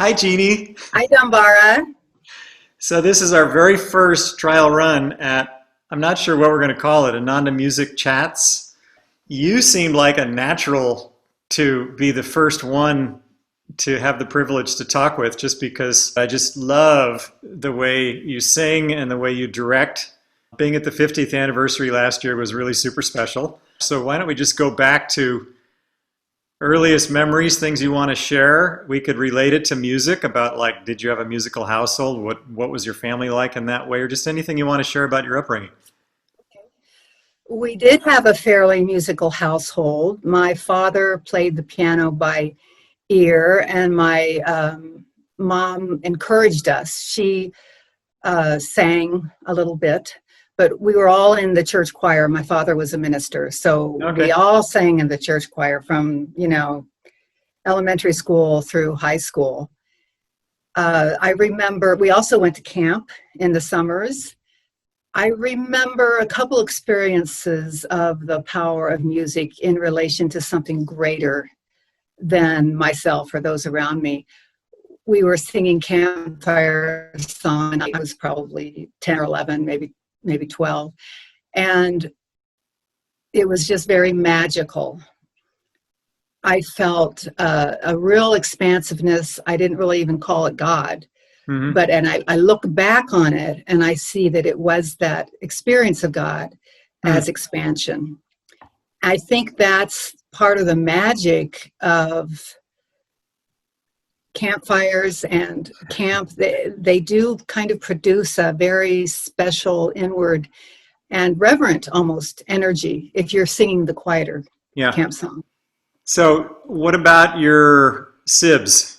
Hi, Jeannie. Hi, Dambara. So this is our very first trial run at, I'm not sure what we're going to call it, Ananda Music Chats. You seemed like a natural to be the first one to have the privilege to talk with, just because I just love the way you sing and the way you direct. Being at the 50th anniversary last year was really super special. So why don't we just go back to earliest memories, things you want to share. We could relate it to music about, like, did you have a musical household? What was your family like in that way? Or just anything you want to share about your upbringing. We did have a fairly musical household. My father played the piano by ear, and my mom encouraged us. She sang a little bit, but we were all in the church choir. My father was a minister, so we Okay. all sang in the church choir from, elementary school through high school. I remember we also went to camp in the summers. I remember a couple experiences of the power of music in relation to something greater than myself or those around me. We were singing campfire song. I was probably 10 or 11, maybe 12. And it was just very magical. I felt a real expansiveness. I didn't really even call it God. Hmm. But I look back on it and I see that it was that experience of God Hmm. as expansion. I think that's part of the magic of campfires and camp. They do kind of produce a very special inward and reverent almost energy if you're singing the quieter Yeah. camp song. So what about your SIBS?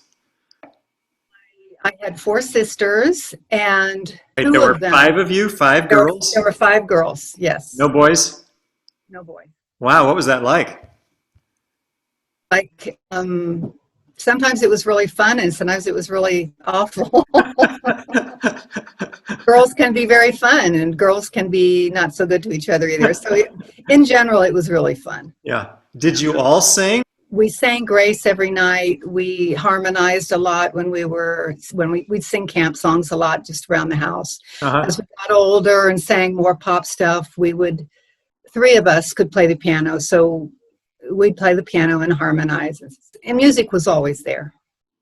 I had four sisters, and Right, there two were of them, five of you, five there girls, were five girls, no yes, boys. no boy. Wow, what was that like? Like, sometimes it was really fun and sometimes it was really awful. Girls can be very fun and girls can be not so good to each other either. So in general, it was really fun. Yeah. Did you all sing? We sang Grace every night. We harmonized a lot we'd sing camp songs a lot just around the house. As Uh-huh. we got older and sang more pop stuff, three of us could play the piano. So we'd play the piano and harmonize. And music was always there.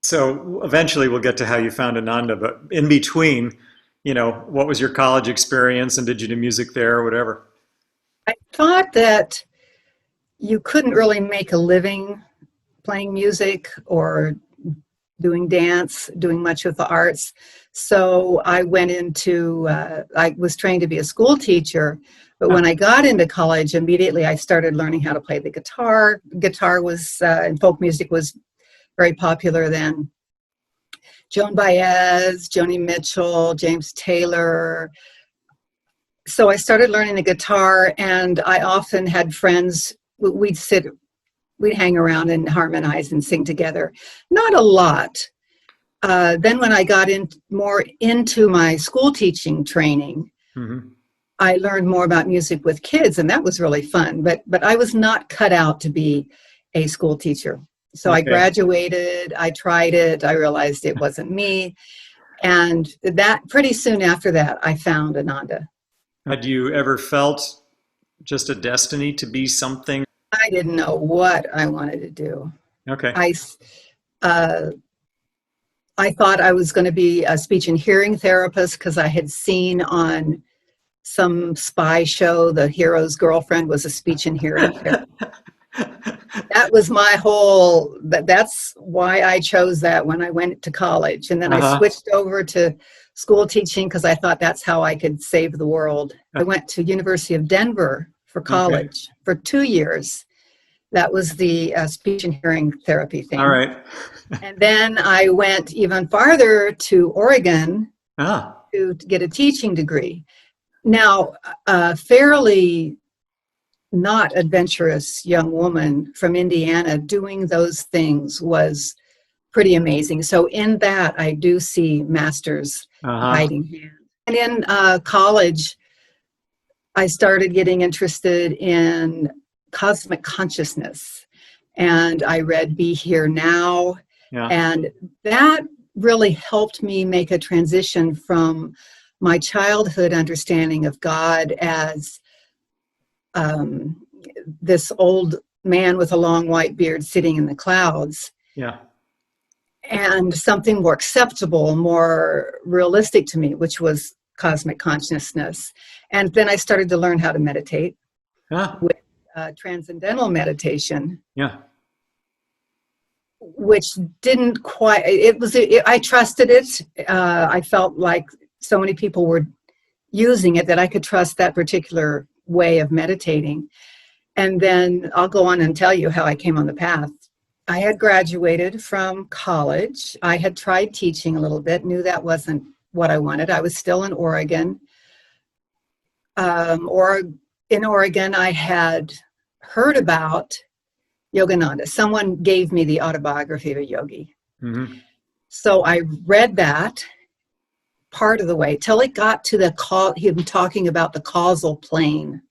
So eventually we'll get to how you found Ananda, but in between, what was your college experience and did you do music there or whatever? I thought that you couldn't really make a living playing music or doing dance, doing much of the arts. So I was trained to be a school teacher, but Huh. when I got into college, immediately I started learning how to play the guitar. Guitar was, and folk music was very popular then. Joan Baez, Joni Mitchell, James Taylor. So I started learning the guitar, and I often had friends. We'd hang around and harmonize and sing together. Not a lot. Then when I got more into my school teaching training, Hmm. I learned more about music with kids, and that was really fun. But I was not cut out to be a school teacher. So I Okay. graduated, I tried it, I realized it wasn't me. And that pretty soon after that, I found Ananda. Had you ever felt just a destiny to be something? I didn't know what I wanted to do. Okay. I, uh, I thought I was going to be a speech and hearing therapist because I had seen on some spy show the hero's girlfriend was a speech and hearing therapist. That was that's why I chose that when I went to college. And then I Uh-huh. switched over to school teaching because I thought that's how I could save the world. I went to University of Denver for Okay. college for 2 years. That was the speech and hearing therapy All thing. right. And then I went even farther to Oregon Ah. to get a teaching degree. Now, a fairly not adventurous young woman from Indiana doing those things was pretty amazing. So in that, I do see masters Uh-huh. guiding hand. And in college, I started getting interested in cosmic consciousness. And I read Be Here Now. Yeah. And that really helped me make a transition from my childhood understanding of God as this old man with a long white beard sitting in the clouds, Yeah. and something more acceptable, more realistic to me, which was cosmic consciousness. And then I started to learn how to meditate Huh. with transcendental meditation, Yeah. which didn't quite, I trusted it. I felt like so many people were using it that I could trust that particular way of meditating. And then I'll go on and tell you how I came on the path. I had graduated from college. I had tried teaching a little bit, knew that wasn't what I wanted. I was still in Oregon. Or in Oregon, I had heard about Yogananda. Someone gave me the autobiography of a yogi. Mm-hmm. So I read that part of the way till it got to him talking about the causal plane.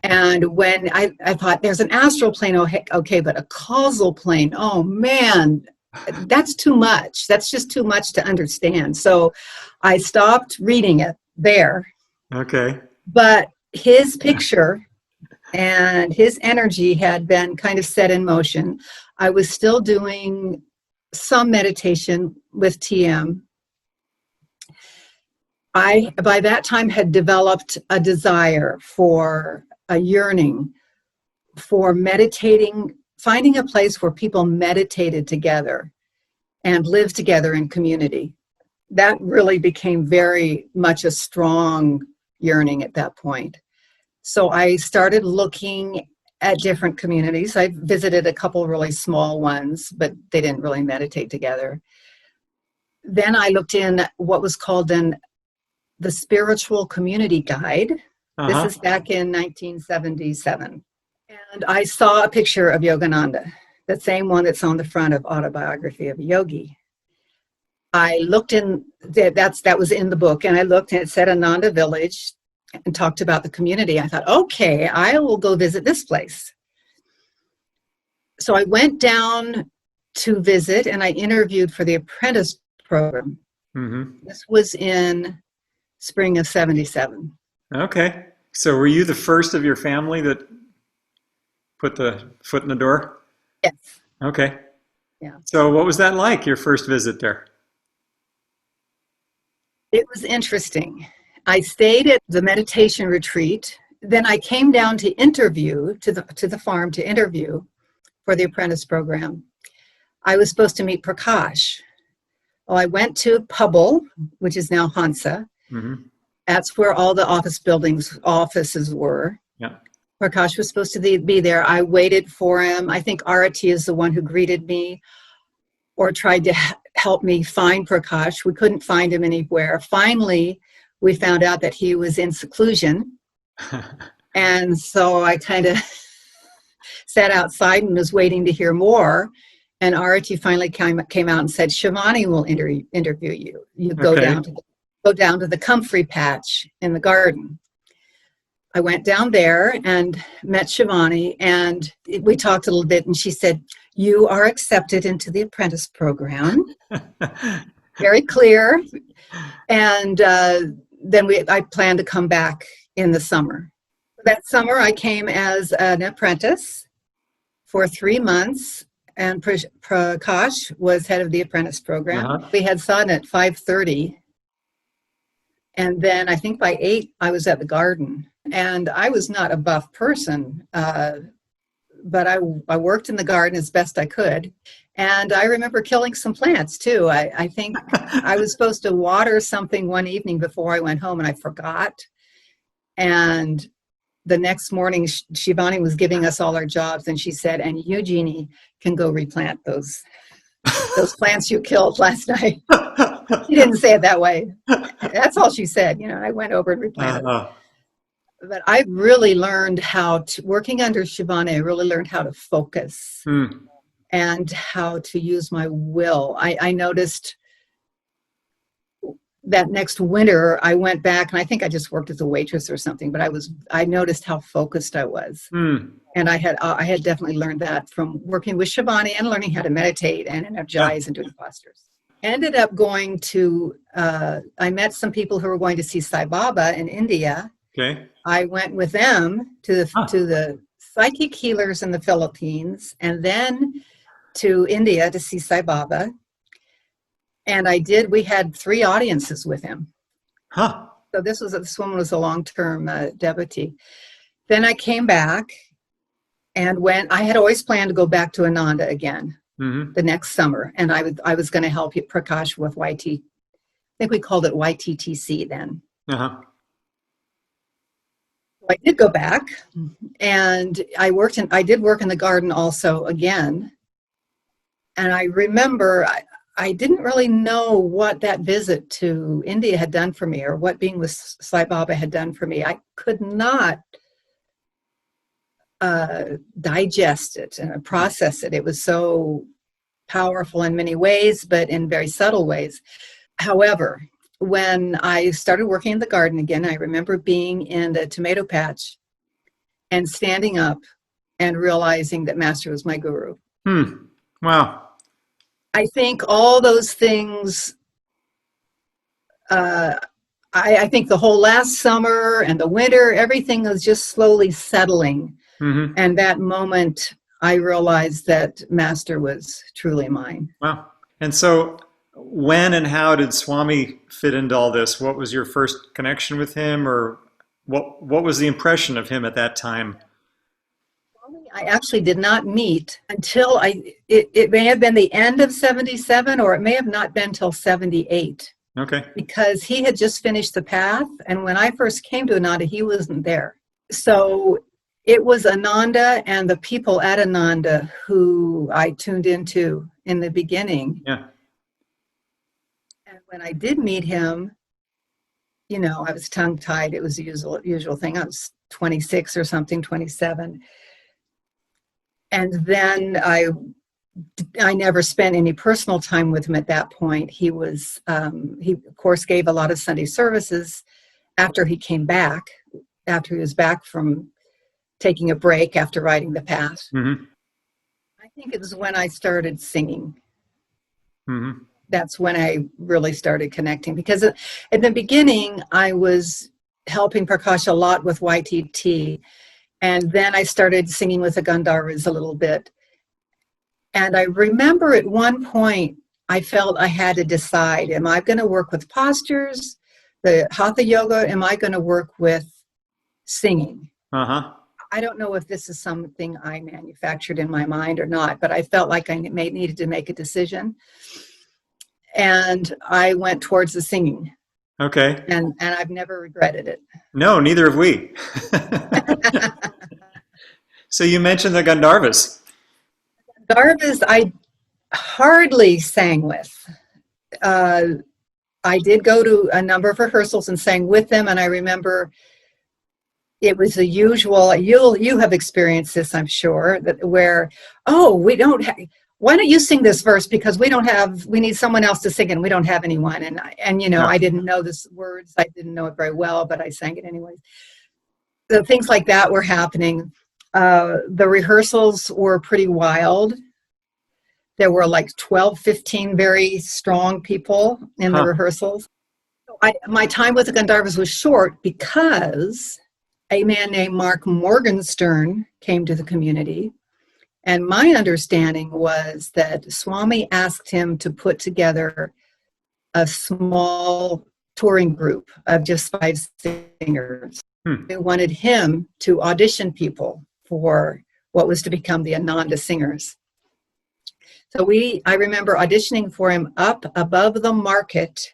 And when I thought there's an astral plane, okay, but a causal plane, oh man, that's too much. That's just too much to understand. So I stopped reading it there. Okay. But his picture and his energy had been kind of set in motion. I was still doing some meditation with TM. I, by that time, had developed a desire for a yearning for meditating, finding a place where people meditated together and lived together in community. That really became very much a strong yearning at that point. So I started looking at different communities. I visited a couple really small ones, but they didn't really meditate together. Then I looked in what was called then the Spiritual Community Guide. Uh-huh. This is back in 1977. And I saw a picture of Yogananda, the same one that's on the front of Autobiography of a Yogi. I looked in, that was in the book, and I looked and it said Ananda Village and talked about the community. I thought, okay, I will go visit this place. So I went down to visit and I interviewed for the apprentice program. Mm-hmm. This was in spring of 77. Okay. So were you the first of your family that put the foot in the door? Yes. Okay. Yeah. So what was that like, your first visit there? It was interesting. I stayed at the meditation retreat. Then I came down to interview, to the farm to interview for the apprentice program. I was supposed to meet Prakash. Well, I went to Pubble, which is now Hansa. Mm-hmm. That's where all the offices were. Yeah. Prakash was supposed to be there. I waited for him. I think Arati is the one who greeted me or tried to help me find Prakash. We couldn't find him anywhere. Finally, we found out that he was in seclusion. And so I kind of sat outside and was waiting to hear more. And Arati finally came out and said, Shivani will interview you. You go down to the comfrey patch in the garden. I went down there and met Shivani, and we talked a little bit, and she said, you are accepted into the apprentice program. Very clear. And then I planned to come back in the summer. That summer, I came as an apprentice for 3 months, and Prakash was head of the apprentice program. Uh-huh. We had sun at 5:30. And then I think by 8, I was at the garden. And I was not a buff person, but I worked in the garden as best I could. And I remember killing some plants too. I think I was supposed to water something one evening before I went home and I forgot. And the next morning, Shivani was giving us all our jobs and she said, and you, Jeannie, can go replant those plants you killed last night. She didn't say it that way. That's all she said. I went over and replanted. But I really learned working under Shivani, I really learned how to focus and how to use my will. I noticed that next winter I went back, and I think I just worked as a waitress or something, but I noticed how focused I was. And I had definitely learned that from working with Shivani and learning how to meditate and energize and do the postures. ended up going to, I met some people who were going to see Sai Baba in India. Okay. I went with them to Huh. the psychic healers in the Philippines, and then to India to see Sai Baba. And we had 3 audiences with him. Huh. So this woman was a long-term devotee. Then I came back, and I had always planned to go back to Ananda again the next summer, and I was going to help Prakash with YT. I think we called it YTTC then. Uh-huh. I did go back, and I did work in the garden also again. And I remember I didn't really know what that visit to India had done for me, or what being with Sai Baba had done for me. I could not digest it and process it. It was so powerful in many ways, but in very subtle ways. However, when I started working in the garden again, I remember being in the tomato patch and standing up and realizing that Master was my guru. Wow. I think all those things, I think the whole last summer and the winter, everything was just slowly settling. And that moment, I realized that Master was truly mine. Wow. And so when and how did Swami fit into all this? What was your first connection with him, or what was the impression of him at that time? I actually did not meet until it may have been the end of 77, or it may have not been till 78. Okay. Because he had just finished the path, and when I first came to Ananda, he wasn't there. So it was Ananda and the people at Ananda who I tuned into in the beginning. Yeah. And when I did meet him, I was tongue-tied. It was the usual thing. I was 26 or something, 27. And then I never spent any personal time with him at that point. He was, he of course gave a lot of Sunday services after he came back, after he was back from taking a break after writing the path. I think it was when I started singing. That's when I really started connecting, because at the beginning I was helping Prakash a lot with YTT, and then I started singing with the Gandharvas a little bit. And I remember at one point I felt I had to decide, am I going to work with postures, the Hatha Yoga, am I going to work with singing? I don't know if this is something I manufactured in my mind or not, but I felt like I needed to make a decision. And I went towards the singing. Okay. And I've never regretted it. No, neither have we. So you mentioned the Gandharvas. Gandharvas I hardly sang with. I did go to a number of rehearsals and sang with them, and I remember it was the usual, you have experienced this, I'm sure, where, why don't you sing this verse, because we need someone else to sing it, and we don't have anyone. And I didn't know the words, I didn't know it very well, but I sang it anyways. So things like that were happening. The rehearsals were pretty wild. There were like 12, 15 very strong people in the rehearsals. My time with the Gandharvas was short because a man named Mark Morgenstern came to the community. And my understanding was that Swami asked him to put together a small touring group of just 5 singers. They wanted him to audition people for what was to become the Ananda Singers. So I remember auditioning for him up above the market.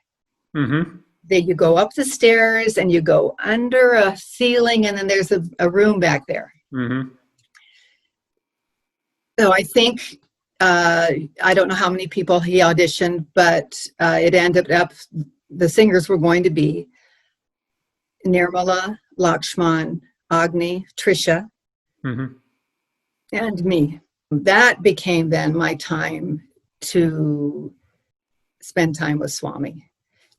That you go up the stairs and you go under a ceiling, and then there's a room back there. So I think, I don't know how many people he auditioned, but it ended up, the singers were going to be Nirmala, Lakshman, Agni, Trisha, and me. That became then my time to spend time with Swami.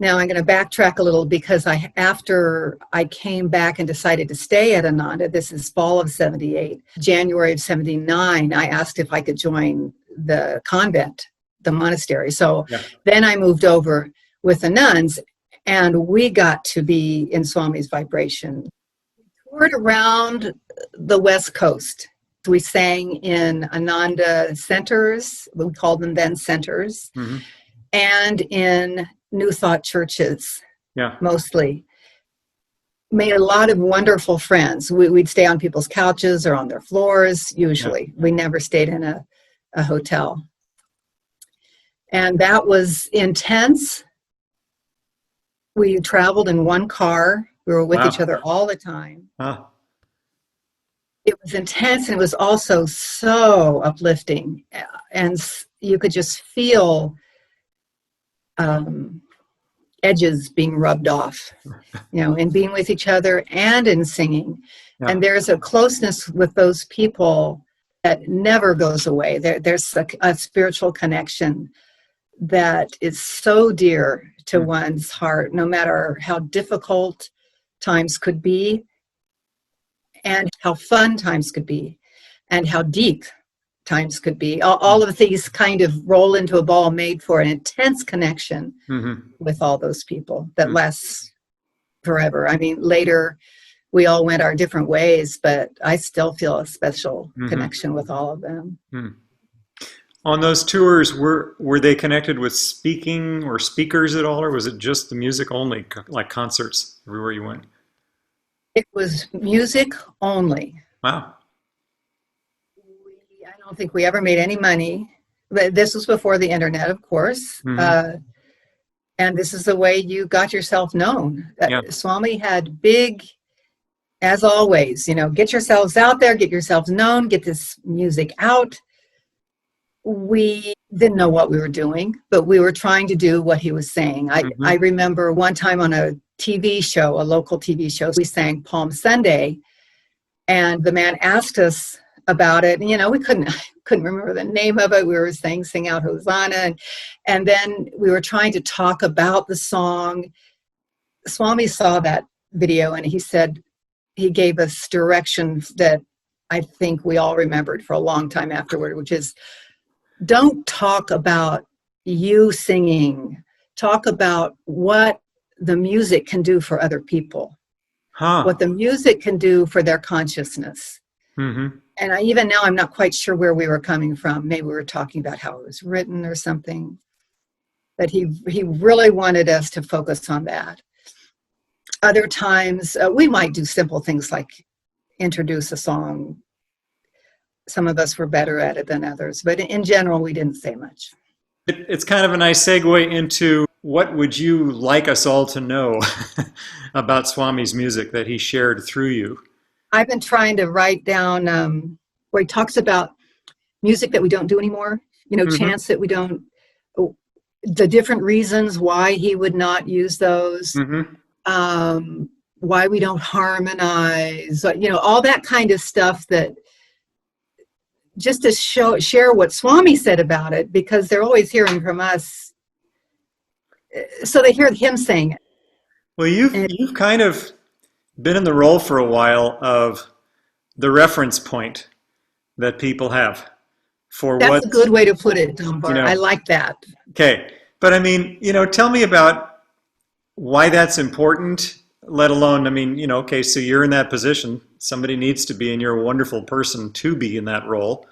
Now I'm going to backtrack a little, because after I came back and decided to stay at Ananda, this is fall of 78, January of 79, I asked if I could join the convent the monastery. So Yeah. then I moved over with the nuns, and we got to be in Swami's vibration. We toured around the West Coast. We sang in Ananda Centers, we called them then centers, Mm-hmm. and in New Thought churches, Yeah. mostly. Made a lot of wonderful friends. We'd stay on people's couches or on their floors, usually. Yeah. We never stayed in a hotel. And that was intense. We traveled in one car. We were with each other all the time. Huh. It was intense, and it was also so uplifting. And you could just feel edges being rubbed off, in being with each other and in singing. Yeah. And there's a closeness with those people that never goes away. There's a spiritual connection that is so dear to one's heart, no matter how difficult times could be, and how fun times could be, and how deep times could be. All of these kind of roll into a ball made for an intense connection with all those people that lasts forever. I mean, later we all went our different ways, but I still feel a special connection with all of them. On those tours, were they connected with speaking or speakers at all, or was it just the music only, like concerts everywhere you went? It was music only. Wow. I don't think we ever made any money. This was before the internet, of course. And this is the way you got yourself known. Yeah. Swami had big, as always, get yourselves out there, get yourselves known, get this music out. We didn't know what we were doing, but we were trying to do what he was saying. I remember one time on a TV show, a local TV show, we sang Palm Sunday, and the man asked us about it. We couldn't remember the name of it. We were saying Sing Out Hosanna, and then we were trying to talk about the song. Swami saw that video, and he gave us direction that I think we all remembered for a long time afterward, which is, don't talk about you singing. Talk about what the music can do for other people, what the music can do for their consciousness. And even now, I'm not quite sure where we were coming from. Maybe we were talking about how it was written or something. But he really wanted us to focus on that. Other times, we might do simple things like introduce a song. Some of us were better at it than others. But in general, we didn't say much. It's kind of a nice segue into what would you like us all to know about Swami's music that he shared through you? I've been trying to write down where he talks about music that we don't do anymore, chants that we don't, the different reasons why he would not use those, why we don't harmonize, all that kind of stuff, that just to share what Swami said about it, because they're always hearing from us. So they hear him saying it. Well, you've kind of been in the role for a while of the reference point that people have for That's a good way to put it, Dunbar. I like that. Okay. But I mean, tell me about why that's important, let alone, okay, so you're in that position. Somebody needs to be, and you're a wonderful person to be in that role.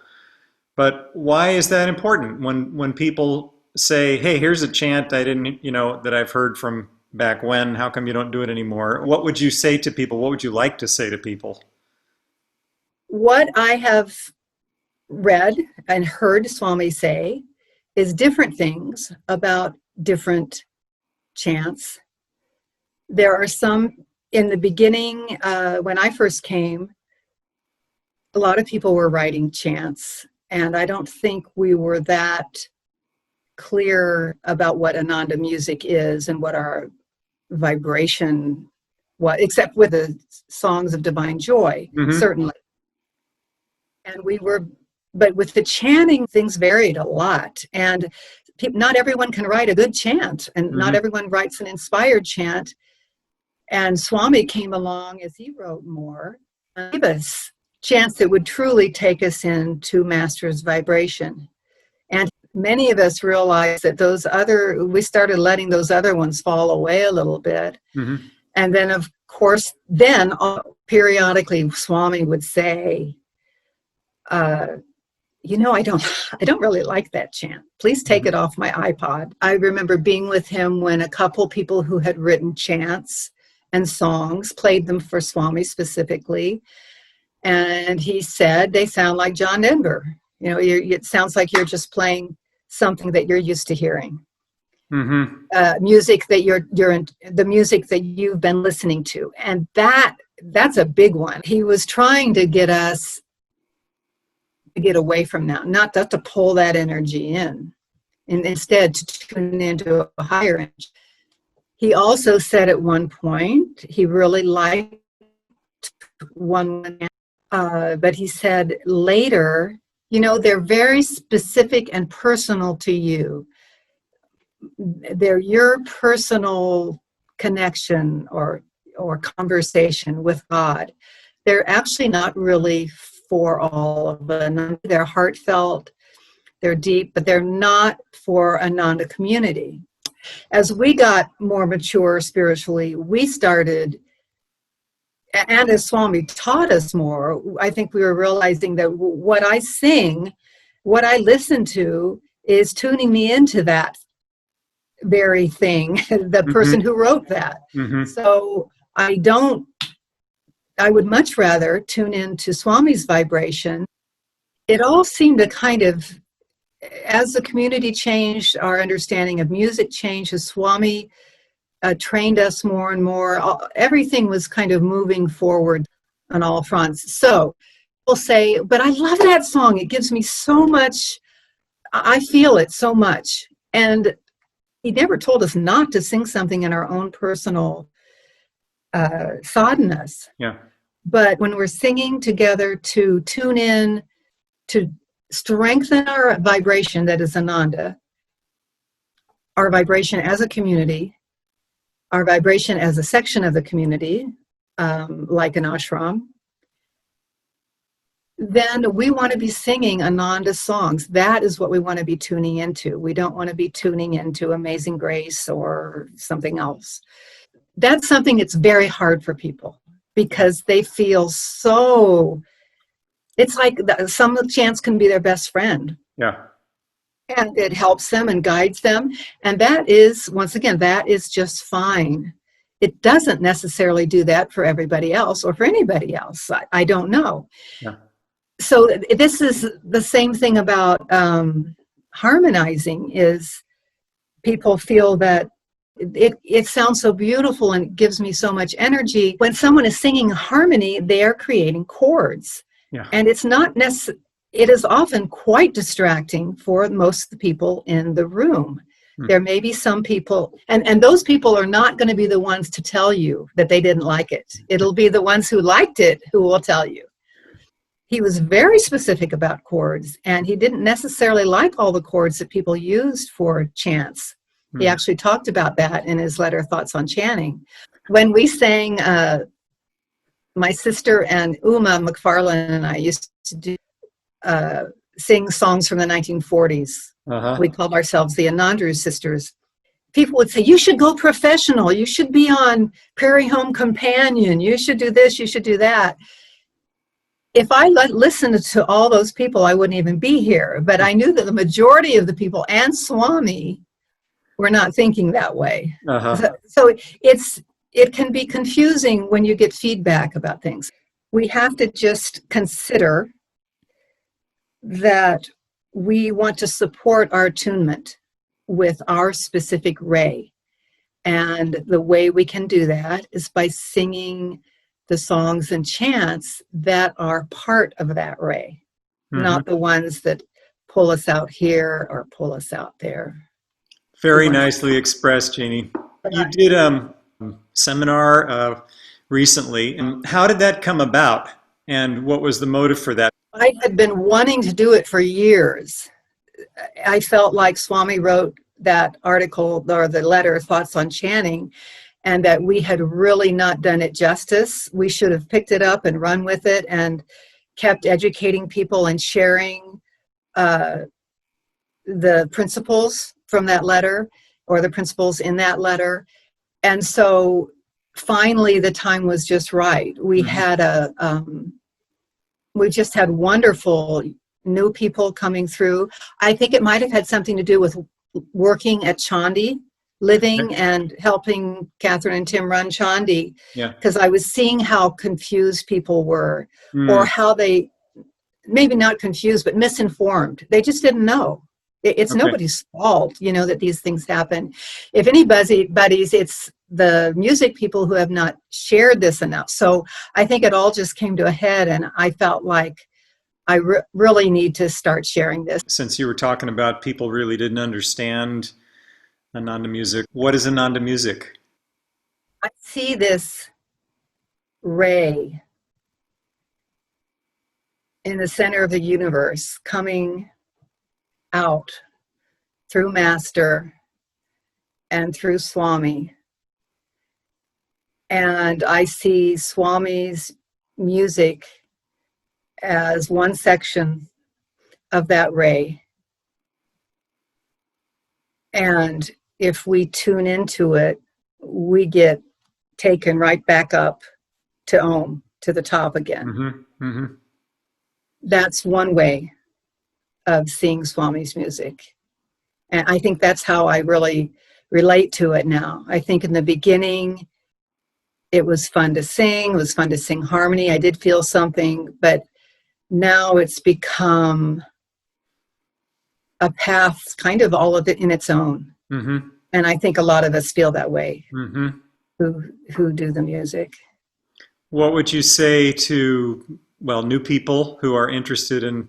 But why is that important when people say, hey, here's a chant I didn't, that I've heard from back when, how come you don't do it anymore? What would you say to people? What would you like to say to people? What I have read and heard Swami say is different things about different chants. There are some in the beginning, when I first came, a lot of people were writing chants, and I don't think we were that clear about what Ananda music is and what our vibration was, except with the songs of divine joy, certainly. And but with the chanting, things varied a lot. And not everyone can write a good chant, and not everyone writes an inspired chant. And Swami came along as he wrote more, gave us chants that would truly take us into Master's vibration. And many of us realized that we started letting those other ones fall away a little bit. Mm-hmm. And then, of course, then periodically Swami would say, I don't really like that chant. Please take it off my iPod. I remember being with him when a couple people who had written chants and songs played them for Swami specifically. And he said, they sound like John Denver. It sounds like you're just playing something that you're used to hearing. Mm-hmm. Music that the music that you've been listening to. And that's a big one. He was trying to get us to get away from that, not to pull that energy in, and instead to tune into a higher energy. He also said at one point he really liked one, but he said later, they're very specific and personal to you. They're your personal connection or conversation with God. They're actually not really for all of Ananda. They're heartfelt, they're deep, but they're not for Ananda community. As we got more mature spiritually, we started, and as Swami taught us more, I think we were realizing that what I sing, what I listen to, is tuning me into that very thing, the person who wrote that. Mm-hmm. So I would much rather tune into Swami's vibration. It all seemed to kind of, as the community changed, our understanding of music changed, as Swami trained us more and more, everything was kind of moving forward on all fronts. So people say, but I love that song. It gives me so much, I feel it so much. And he never told us not to sing something in our own personal sadhanas. Yeah. But when we're singing together to tune in, to strengthen our vibration, that is Ananda, our vibration as a community, our vibration as a section of the community, like an ashram, then we want to be singing Ananda songs. That is what we want to be tuning into. We don't want to be tuning into Amazing Grace or something else. That's something that's very hard for people because they feel so, it's like some chants can be their best friend. Yeah. And it helps them and guides them. And that is, once again, that is just fine. It doesn't necessarily do that for everybody else or for anybody else. I don't know. Yeah. So this is the same thing about harmonizing, is people feel that it sounds so beautiful and it gives me so much energy. When someone is singing harmony, they are creating chords. Yeah. And it's not necessarily, it is often quite distracting for most of the people in the room. There may be some people, and those people are not going to be the ones to tell you that they didn't like it. It'll be the ones who liked it who will tell you. He was very specific about chords, and he didn't necessarily like all the chords that people used for chants. He actually talked about that in his letter, Thoughts on Chanting. When we sang, my sister and Uma McFarlane and I used to do sing songs from the 1940s. We called ourselves the Ananda Sisters. People would say, you should go professional. You should be on Prairie Home Companion. You should do this. You should do that. If I listened to all those people, I wouldn't even be here. But I knew that the majority of the people and Swami were not thinking that way. So it can be confusing when you get feedback about things. We have to just consider that we want to support our attunement with our specific ray. And the way we can do that is by singing the songs and chants that are part of that ray, not the ones that pull us out here or pull us out there. Very nicely expressed, Jeannie. You did a seminar recently. And how did that come about? And what was the motive for that? I had been wanting to do it for years. I felt like Swami wrote that article or the letter, Thoughts on Chanting, and that we had really not done it justice. We should have picked it up and run with it and kept educating people and sharing the principles from that letter, or the principles in that letter. And so finally the time was just right. We had we just had wonderful new people coming through. I think it might have had something to do with working at Chandi, living and helping Catherine and Tim run Chandi, because I was seeing how confused people were, or how they, maybe not confused, but misinformed. They just didn't know. It's nobody's fault, you know, that these things happen. If anybody's, it's the music people who have not shared this enough. So I think it all just came to a head, and I felt like I really need to start sharing this. Since you were talking about people really didn't understand Ananda music, what is Ananda music? I see this ray in the center of the universe coming out through Master and through Swami. And I see Swami's music as one section of that ray. And if we tune into it, we get taken right back up to Om, to the top again. That's one way of seeing Swami's music. And I think that's how I really relate to it now. I think in the beginning, it was fun to sing. It was fun to sing harmony. I did feel something, but now it's become a path, kind of all of it in its own. And I think a lot of us feel that way, who do the music. What would you say to, well, new people who are interested in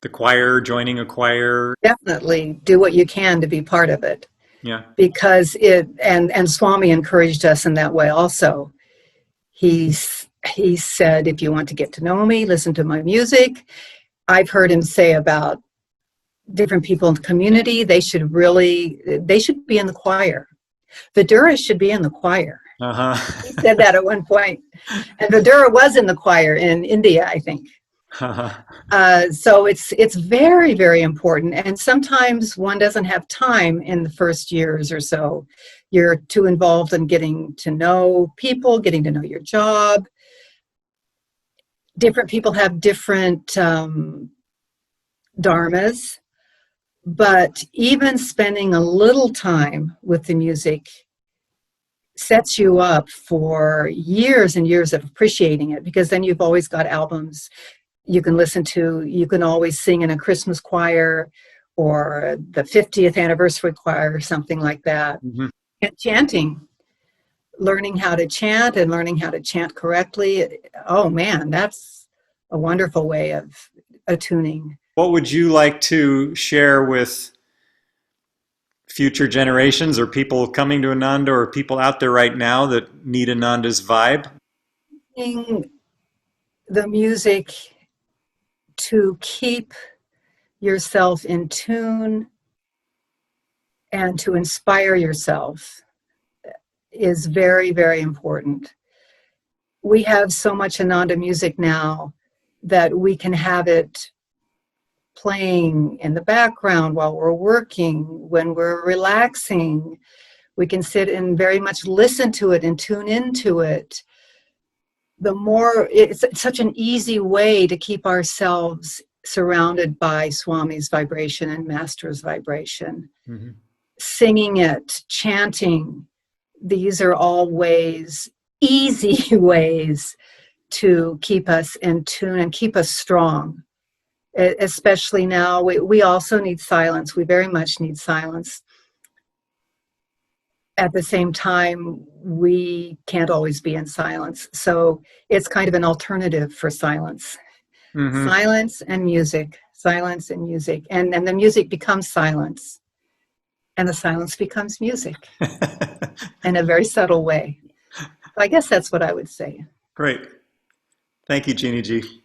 the choir, joining a choir? Definitely do what you can to be part of it. Yeah. Because it, and Swami encouraged us in that way also. He said, if you want to get to know me, listen to my music. I've heard him say about different people in the community, they should be in the choir. Vidura should be in the choir. He said that at one point. And Vidura was in the choir in India, I think. So it's very, very important. And sometimes one doesn't have time in the first years or so. You're too involved in getting to know people, getting to know your job. Different people have different dharmas. But even spending a little time with the music sets you up for years and years of appreciating it, because then you've always got albums you can listen to. You can always sing in a Christmas choir or the 50th anniversary choir or something like that. And chanting, learning how to chant and learning how to chant correctly. Oh man, that's a wonderful way of attuning. What would you like to share with future generations, or people coming to Ananda, or people out there right now that need Ananda's vibe? The music to keep yourself in tune and to inspire yourself is very, very important. We have so much Ananda music now that we can have it playing in the background while we're working, when we're relaxing. We can sit and very much listen to it and tune into it. The more, it's such an easy way to keep ourselves surrounded by Swami's vibration and Master's vibration. Singing it, chanting, these are all ways, easy ways to keep us in tune and keep us strong. Especially now, we also need silence. We very much need silence. At the same time, we can't always be in silence. So it's kind of an alternative for silence. Silence and music, silence and music. And the music becomes silence. And the silence becomes music in a very subtle way. So I guess that's what I would say. Great. Thank you, Jeannie G.